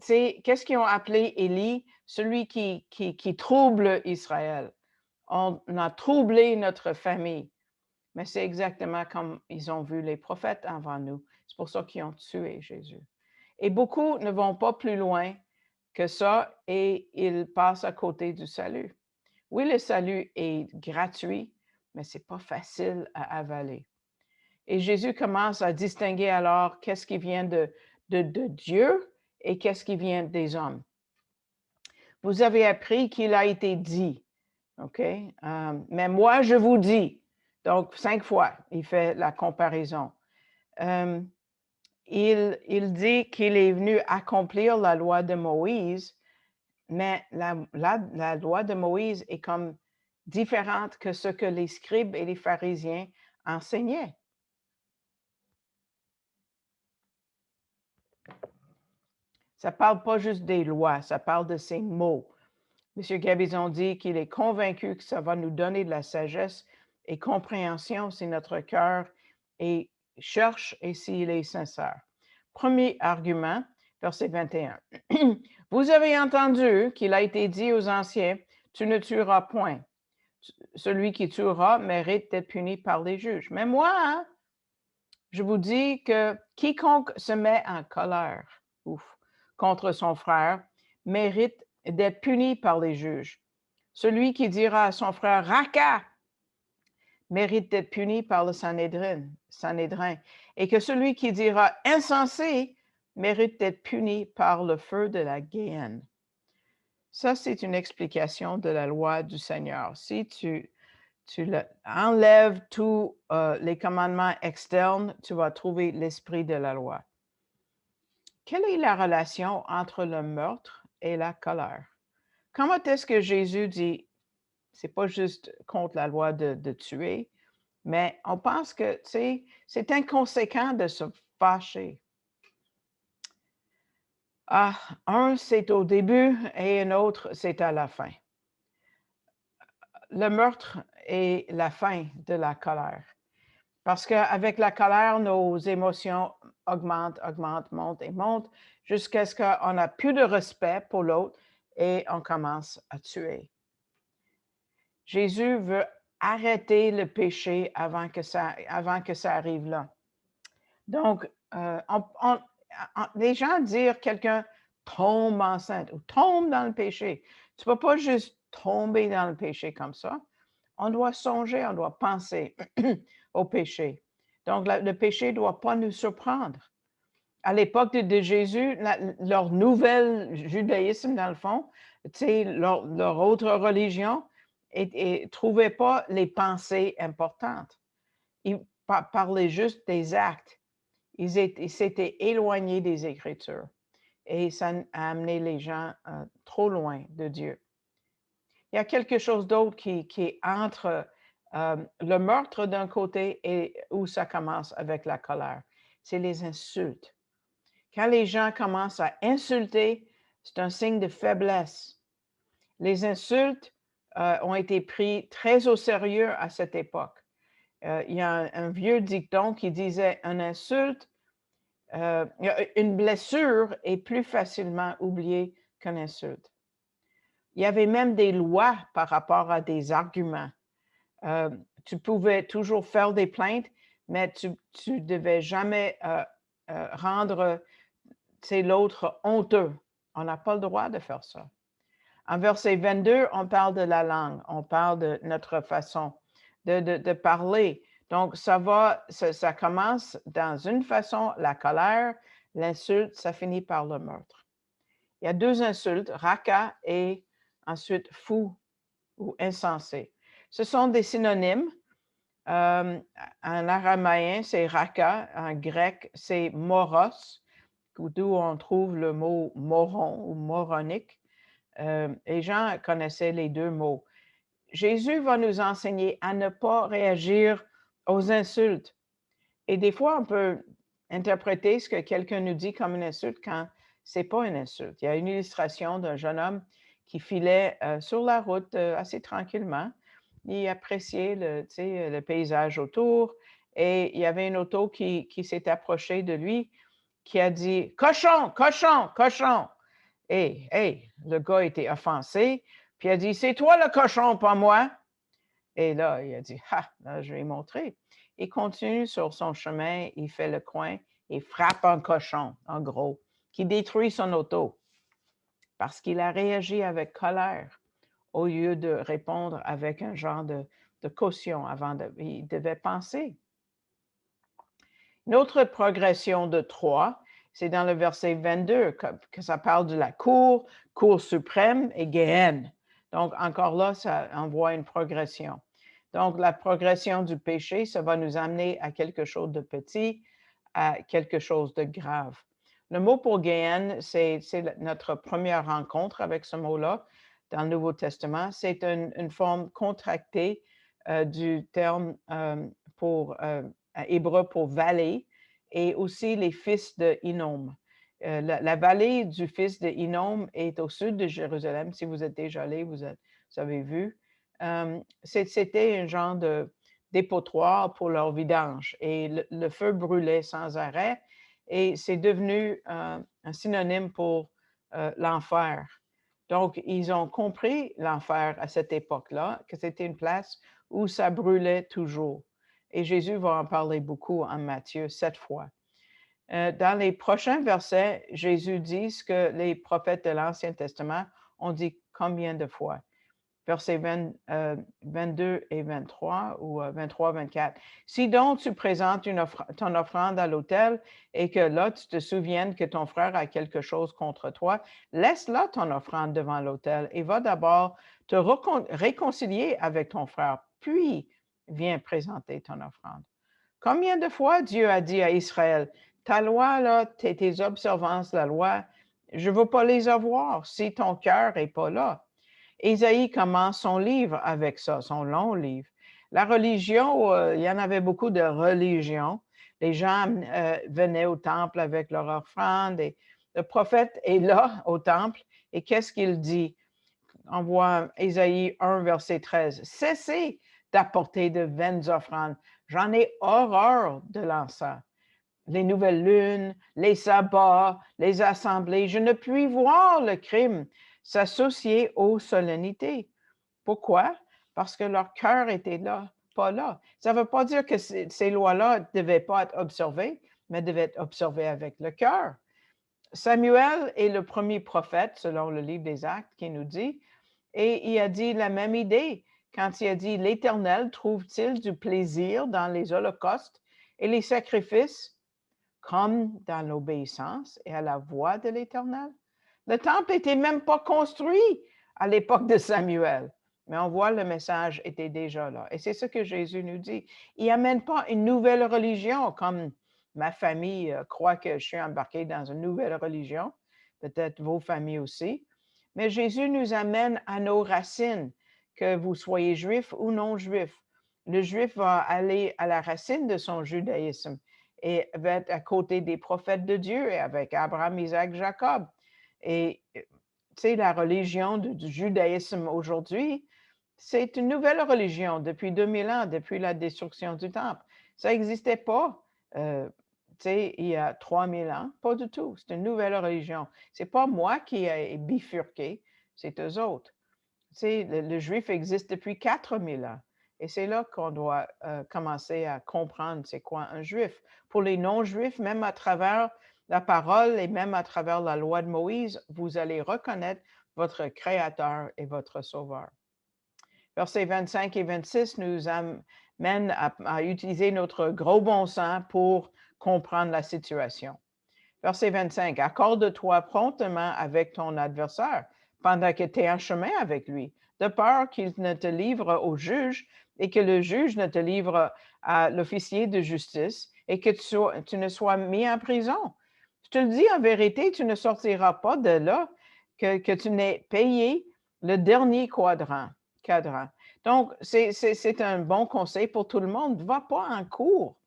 Qu'est-ce qu'ils ont appelé Élie? Celui qui trouble Israël. On a troublé notre famille. Mais c'est exactement comme ils ont vu les prophètes avant nous. C'est pour ça qu'ils ont tué Jésus. Et beaucoup ne vont pas plus loin que ça et ils passent à côté du salut. Oui, le salut est gratuit, mais ce n'est pas facile à avaler. Et Jésus commence à distinguer alors qu'est-ce qui vient de Dieu et qu'est-ce qui vient des hommes. Vous avez appris qu'il a été dit, OK? Mais moi, je vous dis. Donc, 5 fois, il fait la comparaison. Il dit qu'il est venu accomplir la loi de Moïse, mais la loi de Moïse est comme différente que ce que les scribes et les pharisiens enseignaient. Ça ne parle pas juste des lois, ça parle de ces mots. M. Gabizon dit qu'il est convaincu que ça va nous donner de la sagesse et compréhension si notre cœur cherche et s'il est sincère. Premier argument, verset 21. Vous avez entendu qu'il a été dit aux anciens, tu ne tueras point. Celui qui tuera mérite d'être puni par les juges. Mais moi, je vous dis que quiconque se met en colère contre son frère mérite d'être puni par les juges. Celui qui dira à son frère Raka mérite d'être puni par le Sanhédrin. Et que celui qui dira insensé mérite d'être puni par le feu de la Géhenne. Ça, c'est une explication de la loi du Seigneur. Si enlèves tous les commandements externes, tu vas trouver l'esprit de la loi. Quelle est la relation entre le meurtre et la colère? Comment est-ce que Jésus dit, c'est pas juste contre la loi de tuer, mais on pense que, tu sais, c'est inconséquent de se fâcher. Ah, un, c'est au début et un autre, c'est à la fin. Le meurtre est la fin de la colère. Parce qu'avec la colère, nos émotions augmentent, augmentent, montent et montent jusqu'à ce qu'on n'a plus de respect pour l'autre et on commence à tuer. Jésus veut arrêter le péché avant que ça arrive là. Donc, les gens disent quelqu'un tombe enceinte ou tombe dans le péché. Tu ne peux pas juste tomber dans le péché comme ça. On doit songer, on doit penser au péché. Donc, le péché ne doit pas nous surprendre. À l'époque de Jésus, leur nouvel judaïsme, dans le fond, leur autre religion, ne trouvait pas les pensées importantes. Ils parlaient juste des actes. Ils s'étaient éloignés des Écritures et ça a amené les gens trop loin de Dieu. Il y a quelque chose d'autre qui est entre le meurtre d'un côté et où ça commence avec la colère. C'est les insultes. Quand les gens commencent à insulter, c'est un signe de faiblesse. Les insultes ont été pris très au sérieux à cette époque. Il y a un vieux dicton qui disait une insulte, une blessure est plus facilement oubliée qu'une insulte. Il y avait même des lois par rapport à des arguments. Tu pouvais toujours faire des plaintes, mais tu ne devais jamais rendre l'autre honteux. On n'a pas le droit de faire ça. En verset 22, on parle de la langue, on parle de notre façon de parler. Donc, ça commence dans une façon, la colère, l'insulte, ça finit par le meurtre. Il y a deux insultes, raka et ensuite fou ou insensé. Ce sont des synonymes. En araméen, c'est raka, en grec, c'est moros, d'où on trouve le mot moron ou moronique. Les gens connaissaient les deux mots. Jésus va nous enseigner à ne pas réagir aux insultes. Et des fois, on peut interpréter ce que quelqu'un nous dit comme une insulte quand ce n'est pas une insulte. Il y a une illustration d'un jeune homme qui filait sur la route assez tranquillement. Il appréciait le paysage autour et il y avait une auto qui s'est approchée de lui qui a dit « Cochon, cochon, cochon ». Et le gars était offensé, puis il a dit « C'est toi le cochon, pas moi ». Et là, il a dit « Ah, là, je vais montrer ». Il continue sur son chemin, il fait le coin et frappe un cochon, en gros, qui détruit son auto parce qu'il a réagi avec colère au lieu de répondre avec un genre de caution il devait penser. Une autre progression de 3, c'est dans le verset 22 que ça parle de la cour suprême et Géhenne. Donc, encore là, ça envoie une progression. Donc, la progression du péché, ça va nous amener à quelque chose de petit, à quelque chose de grave. Le mot pour Géhenne, c'est notre première rencontre avec ce mot-là dans le Nouveau Testament. C'est une forme contractée du terme pour hébreu pour vallée et aussi les fils de Hinnom. La vallée du fils de Hinnom est au sud de Jérusalem. Si vous êtes déjà allé, vous avez vu. C'était un genre de dépotoir pour leur vidange et le feu brûlait sans arrêt et c'est devenu un synonyme pour l'enfer. Donc, ils ont compris l'enfer à cette époque-là, que c'était une place où ça brûlait toujours. Et Jésus va en parler beaucoup en Matthieu 7 fois. Dans les prochains versets, Jésus dit ce que les prophètes de l'Ancien Testament ont dit combien de fois. versets 22 et 23 ou 23-24. Si donc tu présentes ton offrande à l'autel et que là, tu te souviennes que ton frère a quelque chose contre toi, laisse là ton offrande devant l'autel et va d'abord te réconcilier avec ton frère, puis viens présenter ton offrande. Combien de fois Dieu a dit à Israël, ta loi, là, tes observances de la loi, je ne veux pas les avoir si ton cœur n'est pas là. Ésaïe commence son livre avec ça, son long livre. La religion, il y en avait beaucoup de religions. Les gens venaient au temple avec leur offrande et le prophète est là au temple et qu'est-ce qu'il dit? On voit Ésaïe 1, verset 13. Cessez d'apporter de vaines offrandes. J'en ai horreur de l'encens. Les nouvelles lunes, les sabbats, les assemblées, je ne puis voir le crime s'associer aux solennités. Pourquoi? Parce que leur cœur était là, pas là. Ça ne veut pas dire que ces lois-là ne devaient pas être observées, mais devaient être observées avec le cœur. Samuel est le premier prophète, selon le livre des Actes, qui nous dit, et il a dit la même idée quand il a dit, l'Éternel trouve-t-il du plaisir dans les holocaustes et les sacrifices comme dans l'obéissance et à la voix de l'Éternel? Le temple n'était même pas construit à l'époque de Samuel, mais on voit le message était déjà là. Et c'est ce que Jésus nous dit. Il n'amène pas une nouvelle religion comme ma famille croit que je suis embarqué dans une nouvelle religion, peut-être vos familles aussi. Mais Jésus nous amène à nos racines, que vous soyez juif ou non juif. Le juif va aller à la racine de son judaïsme et va être à côté des prophètes de Dieu et avec Abraham, Isaac, Jacob. Et tu sais, la religion du judaïsme aujourd'hui, c'est une nouvelle religion depuis 2000 ans, depuis la destruction du temple. Ça n'existait pas, il y a 3000 ans, pas du tout. C'est une nouvelle religion. C'est pas moi qui ai bifurqué, c'est eux autres. Le juif existe depuis 4000 ans. Et c'est là qu'on doit commencer à comprendre c'est quoi un juif. Pour les non-juifs, même à travers la parole et même à travers la loi de Moïse, vous allez reconnaître votre Créateur et votre Sauveur. Versets 25 et 26 nous amènent à utiliser notre gros bon sens pour comprendre la situation. Verset 25, accorde-toi promptement avec ton adversaire pendant que tu es en chemin avec lui, de peur qu'il ne te livre au juge et que le juge ne te livre à l'officier de justice et que tu ne sois mis en prison. Je te le dis en vérité, tu ne sortiras pas de là que tu n'aies payé le dernier cadran. Donc, c'est un bon conseil pour tout le monde. Va pas en cours.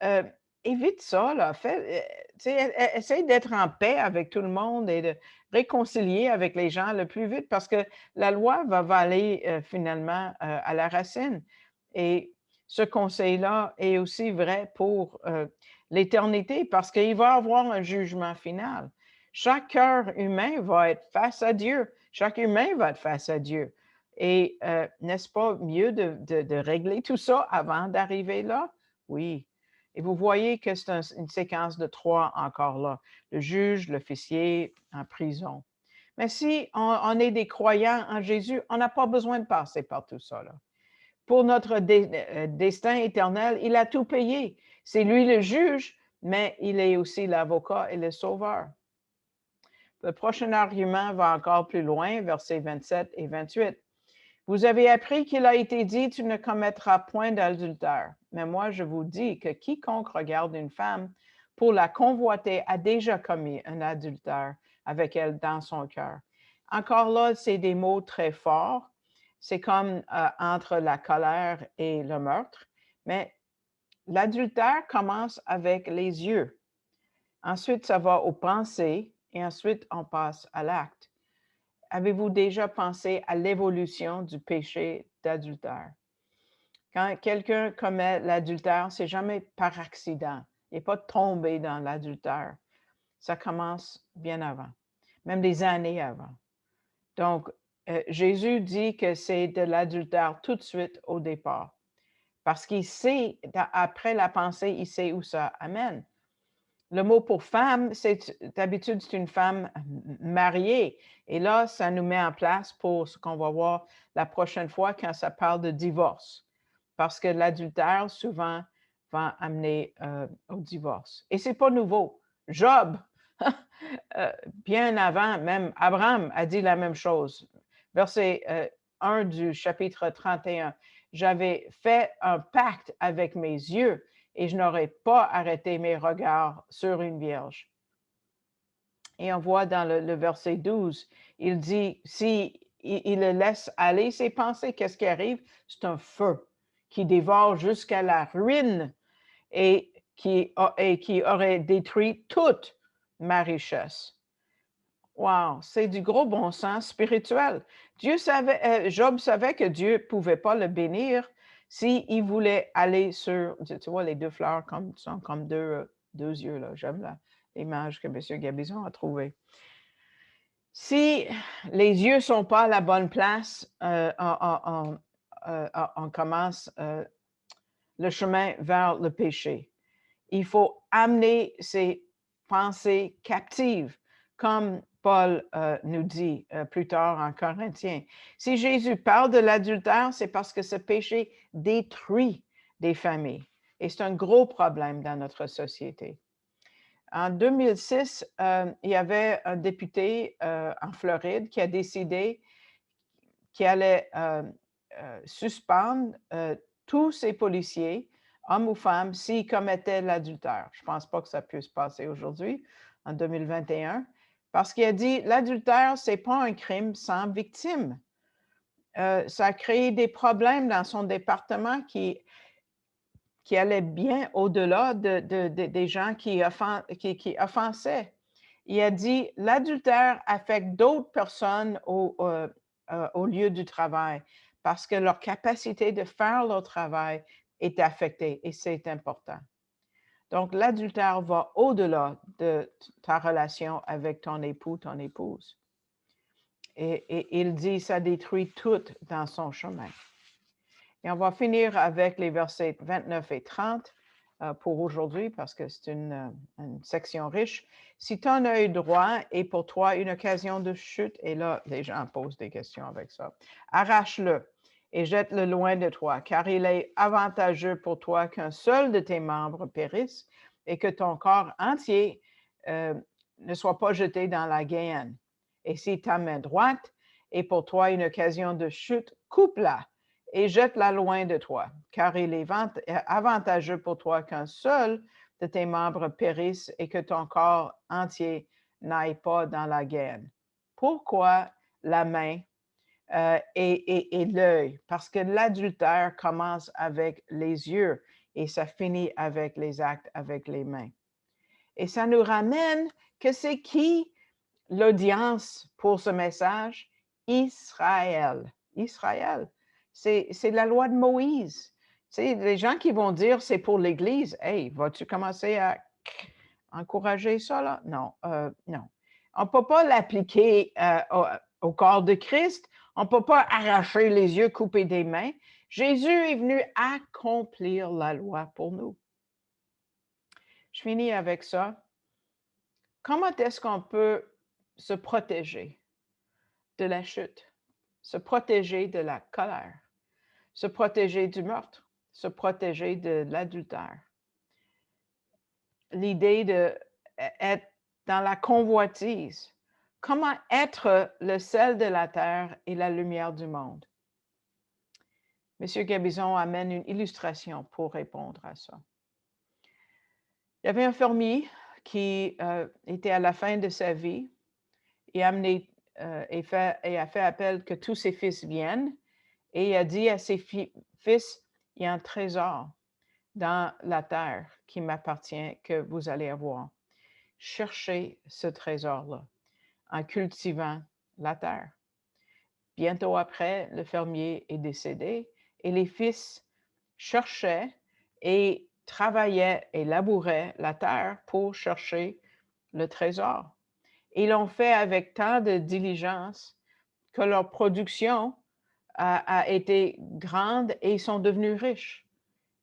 Euh, évite ça, là. Essaye d'être en paix avec tout le monde et de réconcilier avec les gens le plus vite parce que la loi va aller finalement à la racine. Et ce conseil-là est aussi vrai pour l'éternité parce qu'il va y avoir un jugement final. Chaque cœur humain va être face à Dieu. Chaque humain va être face à Dieu. Et n'est-ce pas mieux de régler tout ça avant d'arriver là? Oui. Et vous voyez que c'est une séquence de 3 encore là. Le juge, l'officier en prison. Mais si on est des croyants en Jésus, on n'a pas besoin de passer par tout ça, là. Pour notre destin éternel, il a tout payé. C'est lui le juge, mais il est aussi l'avocat et le sauveur. Le prochain argument va encore plus loin, versets 27 et 28. Vous avez appris qu'il a été dit, tu ne commettras point d'adultère. Mais moi, je vous dis que quiconque regarde une femme pour la convoiter a déjà commis un adultère avec elle dans son cœur. Encore là, c'est des mots très forts. C'est comme entre la colère et le meurtre. Mais l'adultère commence avec les yeux. Ensuite, ça va aux pensées et ensuite, on passe à l'acte. Avez-vous déjà pensé à l'évolution du péché d'adultère? Quand quelqu'un commet l'adultère, c'est jamais par accident. Il n'est pas tombé dans l'adultère. Ça commence bien avant, même des années avant. Donc, Jésus dit que c'est de l'adultère tout de suite au départ. Parce qu'il sait, après la pensée, il sait où ça amène. Le mot pour femme, c'est d'habitude, c'est une femme mariée. Et là, ça nous met en place pour ce qu'on va voir la prochaine fois quand ça parle de divorce. Parce que l'adultère, souvent, va amener au divorce. Et c'est pas nouveau. Job, bien avant, même Abraham a dit la même chose. Verset 1 du chapitre 31. J'avais fait un pacte avec mes yeux et je n'aurais pas arrêté mes regards sur une vierge. Et on voit dans le verset 12, il dit, si il le laisse aller ses pensées, qu'est-ce qui arrive? C'est un feu qui dévore jusqu'à la ruine et qui aurait détruit toute ma richesse. Wow, c'est du gros bon sens spirituel. Job savait que Dieu ne pouvait pas le bénir s'il voulait aller sur, tu vois, les deux fleurs sont comme deux yeux, là. J'aime l'image que M. Gabizon a trouvée. Si les yeux ne sont pas à la bonne place, on commence le chemin vers le péché. Il faut amener ses pensées captives, comme Paul nous dit plus tard en Corinthiens. Si Jésus parle de l'adultère, c'est parce que ce péché détruit des familles. Et c'est un gros problème dans notre société. En 2006, il y avait un député en Floride qui a décidé qu'il allait suspendre tous ces policiers, hommes ou femmes, s'ils commettaient l'adultère. Je ne pense pas que ça puisse passer aujourd'hui, en 2021, parce qu'il a dit l'adultère, ce n'est pas un crime sans victime. Ça a créé des problèmes dans son département qui allaient bien au-delà des gens qui offensaient. Il a dit l'adultère affecte d'autres personnes au lieu du travail parce que leur capacité de faire leur travail est affectée et c'est important. Donc, l'adultère va au-delà de ta relation avec ton époux, ton épouse. Et il dit, ça détruit tout dans son chemin. Et on va finir avec les versets 29 et 30 pour aujourd'hui parce que c'est une section riche. Si ton œil droit est pour toi une occasion de chute, et là, les gens posent des questions avec ça, arrache-le et jette-le loin de toi, car il est avantageux pour toi qu'un seul de tes membres périsse et que ton corps entier ne soit pas jeté dans la guéhenne. Et si ta main droite est pour toi une occasion de chute, coupe-la et jette-la loin de toi, car il est avantageux pour toi qu'un seul de tes membres périsse et que ton corps entier n'aille pas dans la guerre. Pourquoi la main et l'œil? Parce que l'adultère commence avec les yeux et ça finit avec les actes avec les mains. Et ça nous ramène que c'est qui l'audience pour ce message? Israël. Israël. C'est la loi de Moïse. C'est les gens qui vont dire c'est pour l'Église. Hey, vas-tu commencer à encourager ça là? Non, non. On ne peut pas l'appliquer au corps de Christ. On ne peut pas arracher les yeux, couper des mains. Jésus est venu accomplir la loi pour nous. Je finis avec ça. Comment est-ce qu'on peut se protéger de la chute, se protéger de la colère, se protéger du meurtre, se protéger de l'adultère? L'idée d'être dans la convoitise. Comment être le sel de la terre et la lumière du monde? M. Gabizon amène une illustration pour répondre à ça. Il y avait un fermier qui était à la fin de sa vie et a fait appel que tous ses fils viennent et il a dit à ses fils, il y a un trésor dans la terre qui m'appartient que vous allez avoir. Cherchez ce trésor-là en cultivant la terre. Bientôt après, le fermier est décédé et les fils cherchaient et travaillaient et labouraient la terre pour chercher le trésor. Ils l'ont fait avec tant de diligence que leur production a été grande et ils sont devenus riches.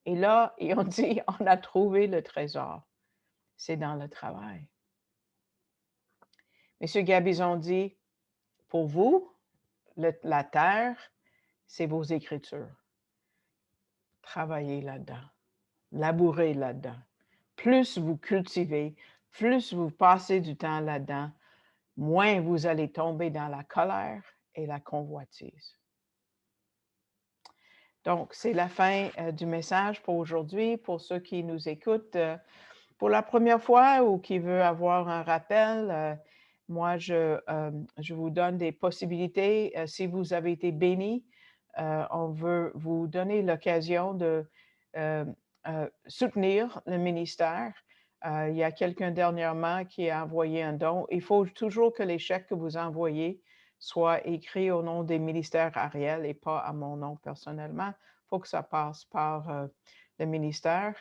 Et là, ils ont dit, on a trouvé le trésor. c'est dans le travail. Monsieur Gabizon dit, pour vous, la terre, c'est vos écritures. Travaillez là-dedans, labourez là-dedans. Plus vous cultivez, plus vous passez du temps là-dedans, moins vous allez tomber dans la colère et la convoitise. Donc, c'est la fin du message pour aujourd'hui. Pour ceux qui nous écoutent pour la première fois ou qui veulent avoir un rappel, moi, je vous donne des possibilités. Si vous avez été bénis, on veut vous donner l'occasion de soutenir le ministère. Il y a quelqu'un dernièrement qui a envoyé un don. Il faut toujours que les chèques que vous envoyez soient écrits au nom des ministères Ariel et pas à mon nom personnellement. Il faut que ça passe par le ministère.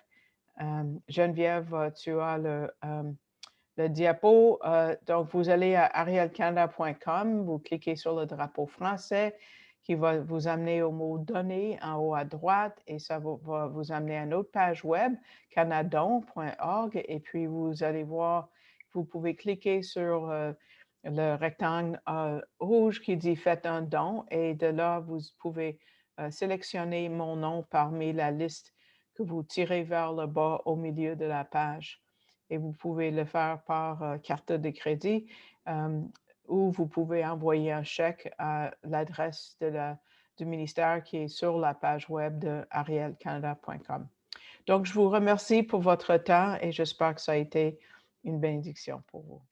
Geneviève, tu as le diapo. Donc, vous allez à arielcanada.com, vous cliquez sur le drapeau français qui va vous amener au mot donner en haut à droite et ça va vous amener à une autre page web, canadon.org, et puis vous allez voir, vous pouvez cliquer sur le rectangle rouge qui dit faites un don et de là, vous pouvez sélectionner mon nom parmi la liste que vous tirez vers le bas au milieu de la page. Et vous pouvez le faire par carte de crédit ou vous pouvez envoyer un chèque à l'adresse du ministère qui est sur la page web de arielcanada.com. Donc, je vous remercie pour votre temps et j'espère que ça a été une bénédiction pour vous.